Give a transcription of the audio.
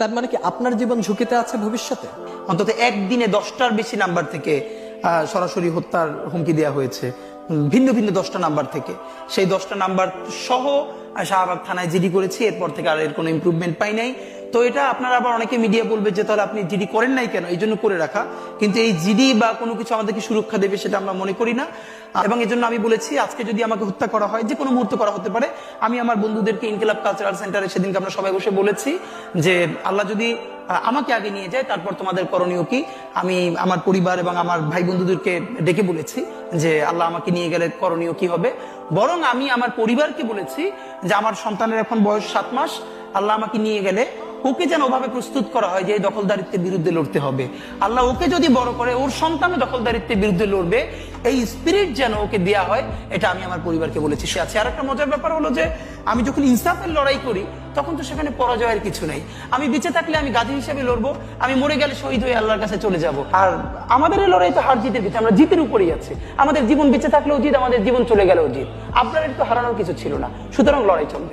তার মানে কি আপনার জীবন ঝুঁকিতে আছে ভবিষ্যতে? অন্তত একদিনে 10টার বেশি নাম্বার থেকে সরাসরি হত্যার হুমকি দেওয়া হয়েছে, ভিন্ন ভিন্ন 10টা নাম্বার থেকে। সেই 10টা নাম্বার সহ শাহবাগ থানায় জিডি করেছি, এরপর থেকে আর এর কোনো ইমপ্রুভমেন্ট পাই নাই। তো এটা আপনারা আবার অনেকে মিডিয়া বলবে যে তাহলে আপনি জিডি করেন নাই কেন, এই জন্য করে রাখা। কিন্তু এই জিডি বা কোনো কিছু আমাদেরকে সুরক্ষা দেবে সেটা আমরা মনে করি না। এবং এই জন্য আমি বলেছি আজকে যদি আমাকে হত্যা করা হয়, যে কোনো মুহূর্তে করা হতে পারে। আমি আমার বন্ধুদেরকে ইনকিলাব কালচারাল সেন্টারে সেদিনকে আমরা সবাই বসে বলেছি যে আল্লাহ যদি আমাকে আগে নিয়ে যায় তারপর তোমাদের করণীয় কি। আমি আমার পরিবার এবং আমার ভাই বন্ধুদেরকে ডেকে বলেছি যে আল্লাহ আমাকে নিয়ে গেলে করণীয় কি হবে। বরং আমি আমার পরিবারকে বলেছি যে আমার সন্তানের এখন বয়স 7 মাস, আল্লাহ আমাকে নিয়ে গেলে ওকে যেন ওভাবে প্রস্তুত করা হয় যে এই দখলদারিত্বের বিরুদ্ধে লড়তে হবে। আল্লাহ ওকে যদি বড় করে ওর সন্তানও দখলদারিত্বের বিরুদ্ধে লড়বে, এই স্পিরিট যেন ওকে দেয়া হয়, এটা আমি আমার পরিবারকে বলেছি। সে আছে। আর একটা মজার ব্যাপার হলো যে আমি যখন ইনসাফের লড়াই করি তখন তো সেখানে পরাজয়ের কিছু নেই। আমি বেঁচে থাকলে আমি গাজী হিসেবে লড়বো, আমি মরে গেলে শহীদ হয়ে আল্লাহর কাছে চলে যাব। আর আমাদের এই লড়াই তো হার জিতের কিছু, আমরা জিতের উপরেই আছি। আমাদের জীবন বেঁচে থাকলেও জিত, আমাদের জীবন চলে গেলেও জিত। আপনার তো হারানোর কিছু ছিল না, সুতরাং লড়াই চলবে।